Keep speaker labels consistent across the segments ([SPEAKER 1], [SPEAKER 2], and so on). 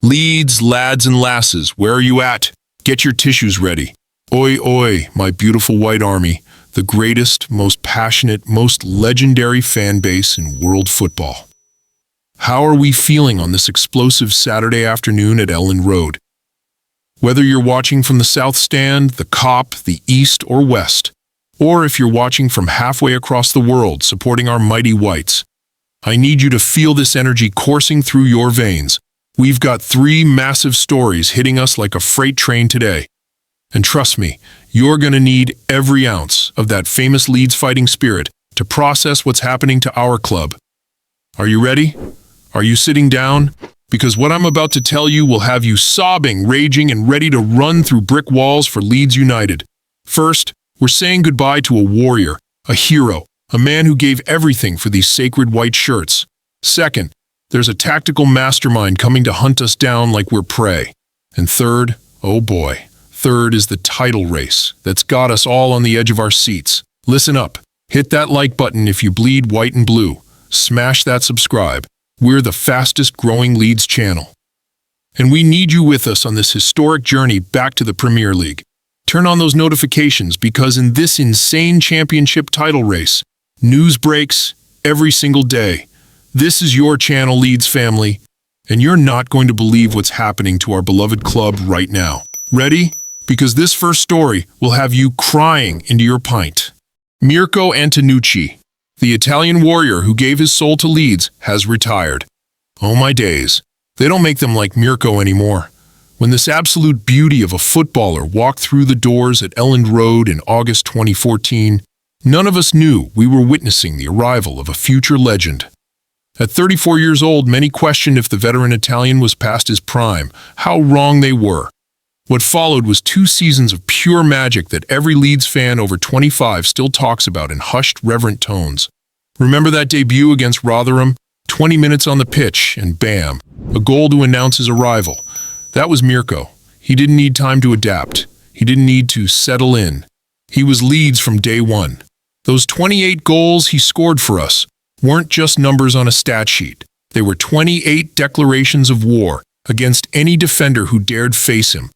[SPEAKER 1] Leeds, lads and lasses, where are you at? Get your tissues ready. Oi, oi, my beautiful white army, the greatest, most passionate, most legendary fan base in world football. How are we feeling on this explosive Saturday afternoon at Elland Road? Whether you're watching from the South Stand, the Cop, the East or West, or if you're watching from halfway across the world supporting our mighty whites, I need you to feel this energy coursing through your veins. We've got 3 massive stories hitting us like a freight train today. And trust me, you're going to need every ounce of that famous Leeds fighting spirit to process what's happening to our club. Are you ready? Are you sitting down? Because what I'm about to tell you will have you sobbing, raging, and ready to run through brick walls for Leeds United. First, we're saying goodbye to a warrior, a hero, a man who gave everything for these sacred white shirts. Second, there's a tactical mastermind coming to hunt us down like we're prey. And third, oh boy, third is the title race that's got us all on the edge of our seats. Listen up. Hit that like button if you bleed white and blue. Smash that subscribe. We're the fastest growing Leeds channel. And we need you with us on this historic journey back to the Premier League. Turn on those notifications because in this insane championship title race, news breaks every single day. This is your channel, Leeds family, and you're not going to believe what's happening to our beloved club right now. Ready? Because this first story will have you crying into your pint. Mirko Antonucci, the Italian warrior who gave his soul to Leeds, has retired. Oh my days, they don't make them like Mirko anymore. When this absolute beauty of a footballer walked through the doors at Elland Road in August 2014, none of us knew we were witnessing the arrival of a future legend. At 34 years old, many questioned if the veteran Italian was past his prime. How wrong they were. What followed was 2 seasons of pure magic that every Leeds fan over 25 still talks about in hushed, reverent tones. Remember that debut against Rotherham? 20 minutes on the pitch, and bam, a goal to announce his arrival. That was Mirko. He didn't need time to adapt. He didn't need to settle in. He was Leeds from day one. Those 28 goals he scored for us weren't just numbers on a stat sheet. They were 28 declarations of war against any defender who dared face him.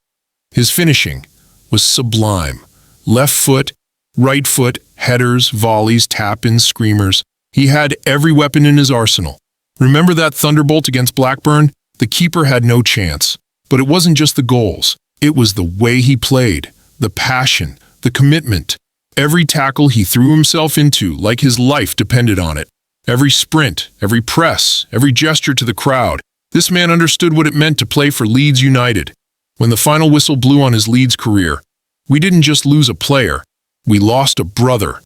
[SPEAKER 1] His finishing was sublime. Left foot, right foot, headers, volleys, tap-ins, screamers. He had every weapon in his arsenal. Remember that thunderbolt against Blackburn? The keeper had no chance. But it wasn't just the goals. It was the way he played, the passion, the commitment. Every tackle he threw himself into like his life depended on it. Every sprint, every press, every gesture to the crowd. This man understood what it meant to play for Leeds United. When the final whistle blew on his Leeds career, we didn't just lose a player. We lost a brother,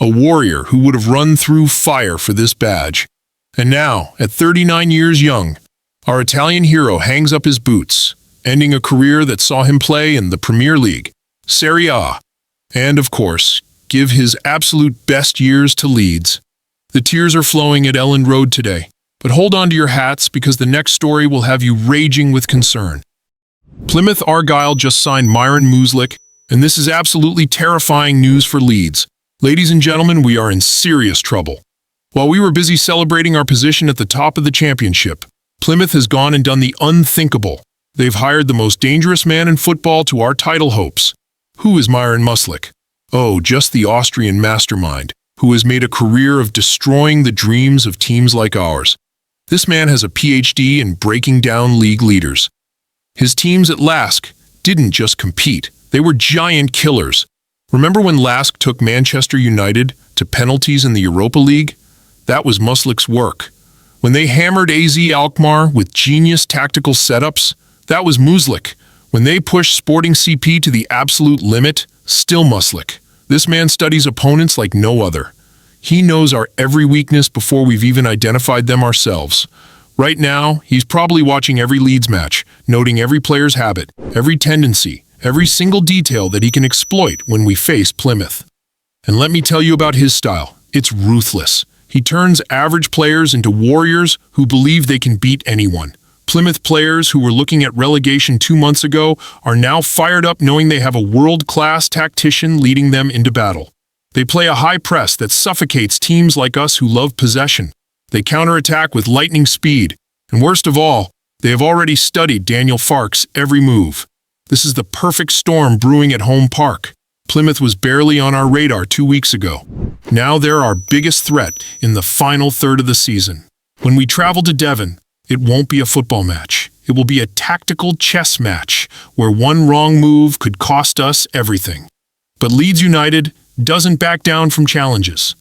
[SPEAKER 1] a warrior who would have run through fire for this badge. And now, at 39 years young, our Italian hero hangs up his boots, ending a career that saw him play in the Premier League, Serie A, and, of course, give his absolute best years to Leeds. The tears are flowing at Elland Road today, but hold on to your hats because the next story will have you raging with concern. Plymouth Argyle just signed Myron Muslik, and this is absolutely terrifying news for Leeds. Ladies and gentlemen, we are in serious trouble. While we were busy celebrating our position at the top of the championship, Plymouth has gone and done the unthinkable. They've hired the most dangerous man in football to our title hopes. Who is Myron Muslik? Oh, just the Austrian mastermind, who has made a career of destroying the dreams of teams like ours. This man has a PhD in breaking down league leaders. His teams at LASK didn't just compete, they were giant killers. Remember when LASK took Manchester United to penalties in the Europa League? That was Muslik's work. When they hammered AZ Alkmaar with genius tactical setups, that was Muslik. When they pushed Sporting CP to the absolute limit, still Muslik. This man studies opponents like no other. He knows our every weakness before we've even identified them ourselves. Right now, he's probably watching every Leeds match, noting every player's habit, every tendency, every single detail that he can exploit when we face Plymouth. And let me tell you about his style. It's ruthless. He turns average players into warriors who believe they can beat anyone. Plymouth players who were looking at relegation 2 months ago are now fired up knowing they have a world-class tactician leading them into battle. They play a high press that suffocates teams like us who love possession. They counterattack with lightning speed. And worst of all, They have already studied Daniel Farke's every move. This is the perfect storm brewing at home park. Plymouth was barely on our radar 2 weeks ago. Now they're our biggest threat in the final third of the season. When we travel to Devon, it won't be a football match. It will be a tactical chess match where one wrong move could cost us everything. But Leeds United doesn't back down from challenges.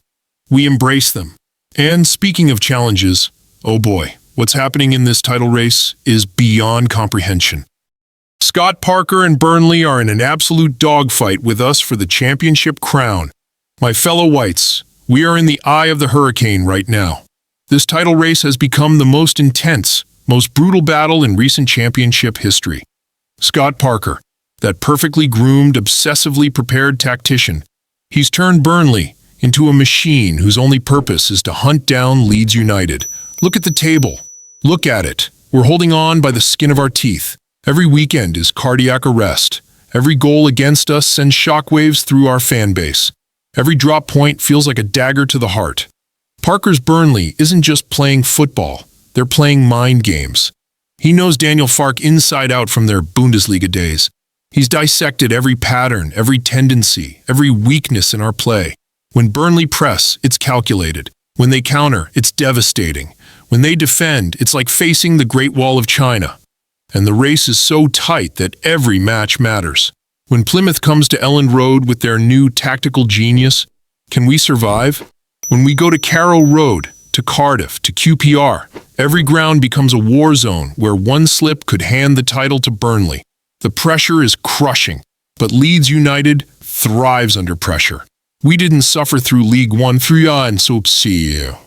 [SPEAKER 1] We embrace them. And speaking of challenges, oh boy, what's happening in this title race is beyond comprehension. Scott Parker and Burnley are in an absolute dogfight with us for the championship crown. My fellow Whites, we are in the eye of the hurricane right now. This title race has become the most intense, most brutal battle in recent championship history. Scott Parker, that perfectly groomed, obsessively prepared tactician, he's turned Burnley into a machine whose only purpose is to hunt down Leeds United. Look at the table. Look at it. We're holding on by the skin of our teeth. Every weekend is cardiac arrest. Every goal against us sends shockwaves through our fan base. Every drop point feels like a dagger to the heart. Parker's Burnley isn't just playing football. They're playing mind games. He knows Daniel Farke inside out from their Bundesliga days. He's dissected every pattern, every tendency, every weakness in our play. When Burnley press, it's calculated. When they counter, it's devastating. When they defend, it's like facing the Great Wall of China. And the race is so tight that every match matters. When Plymouth comes to Elland Road with their new tactical genius, can we survive? When we go to Carrow Road, to Cardiff, to QPR, every ground becomes a war zone where one slip could hand the title to Burnley. The pressure is crushing, but Leeds United thrives under pressure. We didn't suffer through League One through the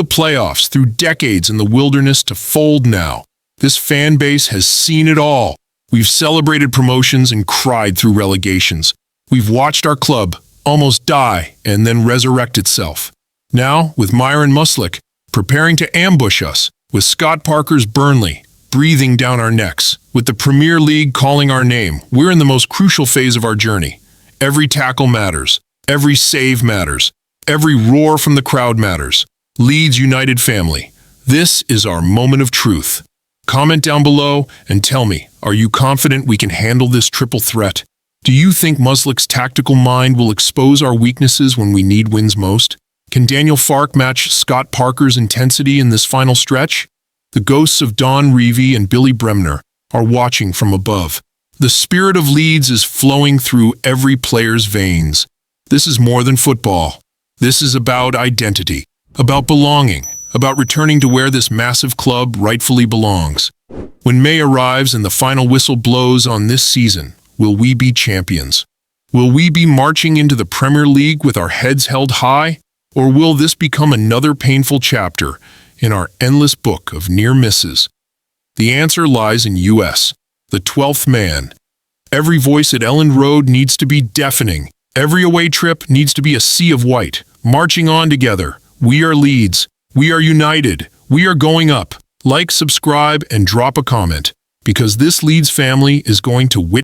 [SPEAKER 1] playoffs, through decades in the wilderness to fold now. This fan base has seen it all. We've celebrated promotions and cried through relegations. We've watched our club almost die and then resurrect itself. Now, with Myron Muslick preparing to ambush us, with Scott Parker's Burnley breathing down our necks, with the Premier League calling our name, we're in the most crucial phase of our journey. Every tackle matters. Every save matters. Every roar from the crowd matters. Leeds United family, this is our moment of truth. Comment down below and tell me, are you confident we can handle this triple threat? Do you think Muslick's tactical mind will expose our weaknesses when we need wins most? Can Daniel Farke match Scott Parker's intensity in this final stretch? The ghosts of Don Revie and Billy Bremner are watching from above. The spirit of Leeds is flowing through every player's veins. This is more than football. This is about identity, about belonging, about returning to where this massive club rightfully belongs. When May arrives and the final whistle blows on this season, will we be champions? Will we be marching into the Premier League with our heads held high? Or will this become another painful chapter in our endless book of near misses? The answer lies in US, the 12th man. Every voice at Elland Road needs to be deafening. Every away trip needs to be a sea of white, marching on together. We are Leeds. We are united. We are going up. Like, subscribe, and drop a comment, because this Leeds family is going to witness